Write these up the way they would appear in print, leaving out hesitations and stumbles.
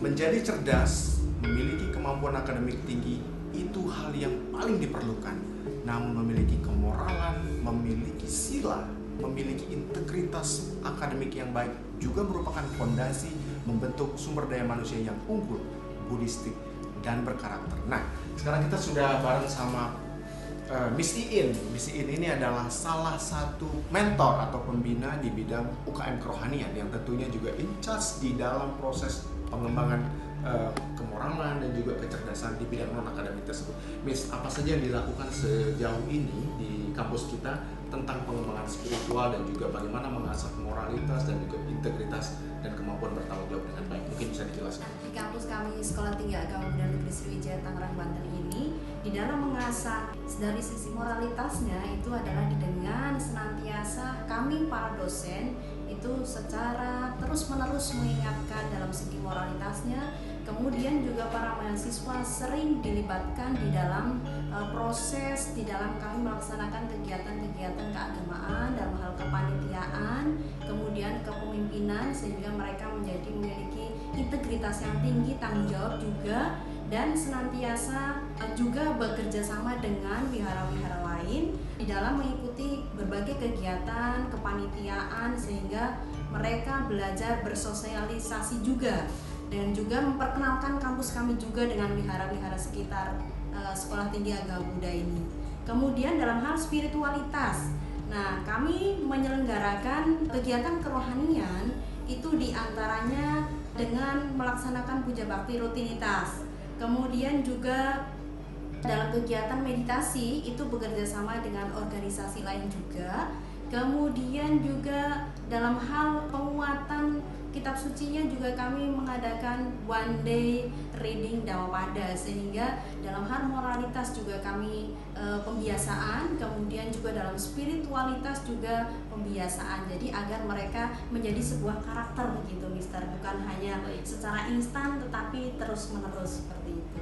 Menjadi cerdas, memiliki kemampuan akademik tinggi itu hal yang paling diperlukan. Namun memiliki kemoralan, memiliki sila, memiliki integritas akademik yang baik juga merupakan fondasi membentuk sumber daya manusia yang unggul, buddhistik, dan berkarakter. Nah, sekarang kita sudah bareng sama Miss Iin. Miss Iin ini adalah salah satu mentor atau pembina di bidang UKM kerohanian yang tentunya juga in charge di dalam proses pengembangan kemoralan dan juga kecerdasan di bidang non-akademik tersebut. Miss, apa saja yang dilakukan sejauh ini di kampus kita tentang pengembangan spiritual dan juga bagaimana mengasah moralitas dan juga integritas dan kemampuan bertanggung jawab dengan baik? Mungkin bisa dijelaskan. Di kampus kami Sekolah Tinggi Agama Buddha Negeri Sriwijaya Tangerang Banten ini, di dalam mengasah dari sisi moralitasnya itu adalah dengan senantiasa kami para dosen itu secara terus-menerus mengingatkan dalam segi moralitasnya. Kemudian juga para mahasiswa sering dilibatkan di dalam proses, di dalam kami melaksanakan kegiatan-kegiatan keagamaan dalam hal kepanitiaan, kemudian kepemimpinan, sehingga mereka memiliki integritas yang tinggi, tanggung jawab juga, dan senantiasa juga bekerja sama dengan wihara-wihara lain di dalam mengikuti berbagai kegiatan kepanitiaan, sehingga mereka belajar bersosialisasi juga dan juga memperkenalkan kampus kami juga dengan wihara-wihara sekitar Sekolah Tinggi Agama Buddha ini. Kemudian dalam hal spiritualitas, nah kami menyelenggarakan kegiatan kerohanian itu diantaranya dengan melaksanakan puja bakti rutinitas. Kemudian juga dalam kegiatan meditasi itu bekerja sama dengan organisasi lain juga. Kemudian juga dalam hal penguatan kitab sucinya juga kami mengadakan one day reading Dhammapada, sehingga dalam hal moralitas juga kami pembiasaan, kemudian juga dalam spiritualitas juga pembiasaan. Jadi agar mereka menjadi sebuah karakter begitu, Mister, bukan hanya secara instan tetapi terus menerus seperti itu.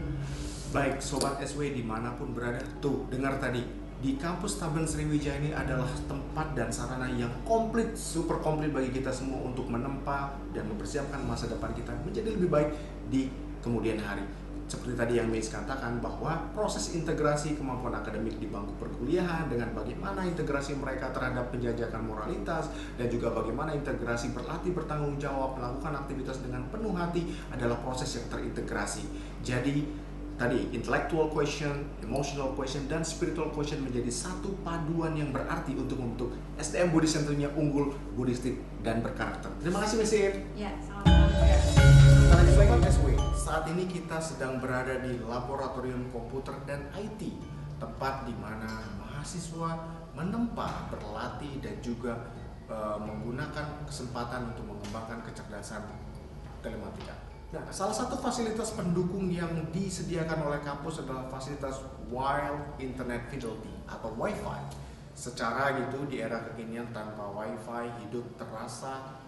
Baik, Sobat SW dimanapun berada, tuh dengar tadi, di kampus Taben Sriwijaya ini adalah tempat dan sarana yang komplit, super komplit bagi kita semua untuk menempa dan mempersiapkan masa depan kita menjadi lebih baik di kemudian hari. Seperti tadi yang Miss katakan, bahwa proses integrasi kemampuan akademik di bangku perkuliahan dengan bagaimana integrasi mereka terhadap penjajakan moralitas dan juga bagaimana integrasi berlatih bertanggung jawab, melakukan aktivitas dengan penuh hati adalah proses yang terintegrasi. Jadi tadi intellectual quotient, emotional quotient, dan spiritual quotient menjadi satu paduan yang berarti untuk membentuk SDM Buddhis tentunya unggul, buddhistik, dan berkarakter. Terima kasih, Miss Iin. Ya, sama-sama. Lanjut lagi, SW. Saat ini kita sedang berada di Laboratorium Komputer dan IT, tempat di mana mahasiswa menempa, berlatih, dan juga menggunakan kesempatan untuk mengembangkan kecerdasan telematika. Nah, salah satu fasilitas pendukung yang disediakan oleh kampus adalah fasilitas Wild Internet Fidelity atau Wi-Fi. Secara gitu di era kekinian tanpa Wi-Fi hidup terasa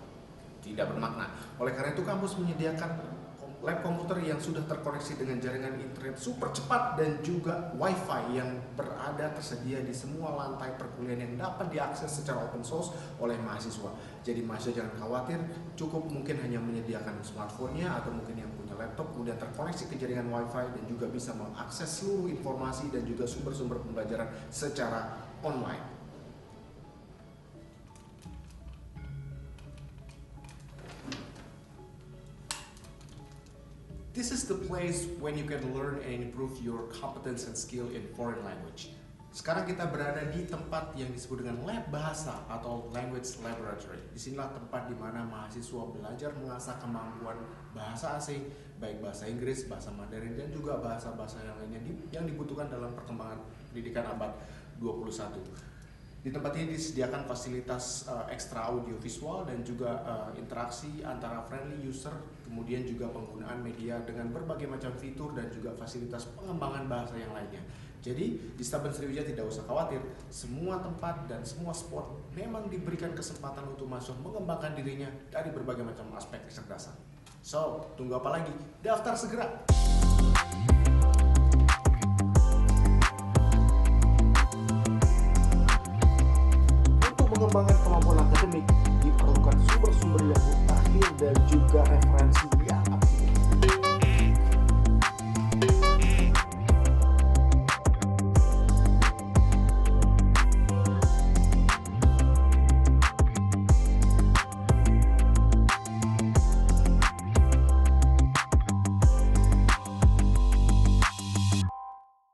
tidak bermakna. Oleh karena itu kampus menyediakan lab komputer yang sudah terkoneksi dengan jaringan internet super cepat dan juga Wi-Fi yang berada tersedia di semua lantai perkuliahan yang dapat diakses secara open source oleh mahasiswa. Jadi mahasiswa jangan khawatir, cukup mungkin hanya menyediakan smartphone-nya atau mungkin yang punya laptop kemudian terkoneksi ke jaringan Wi-Fi dan juga bisa mengakses seluruh informasi dan juga sumber-sumber pembelajaran secara online. This is the place when you can learn and improve your competence and skill in foreign language. Sekarang kita berada di tempat yang disebut dengan lab bahasa atau language laboratory. Disinilah tempat di mana mahasiswa belajar mengasah kemampuan bahasa asing, baik bahasa Inggris, bahasa Mandarin, dan juga bahasa-bahasa yang lainnya yang dibutuhkan dalam perkembangan pendidikan abad 21. Di tempat ini disediakan fasilitas ekstra audio visual dan juga interaksi antara friendly user, kemudian juga penggunaan media dengan berbagai macam fitur dan juga fasilitas pengembangan bahasa yang lainnya. Jadi di Taben Sriwijaya tidak usah khawatir, semua tempat dan semua spot memang diberikan kesempatan untuk masuk mengembangkan dirinya dari berbagai macam aspek kecerdasan. So, tunggu apa lagi? Daftar segera! Mengembangkan kemampuan akademik diperlukan sumber-sumber yang mutakhir dan juga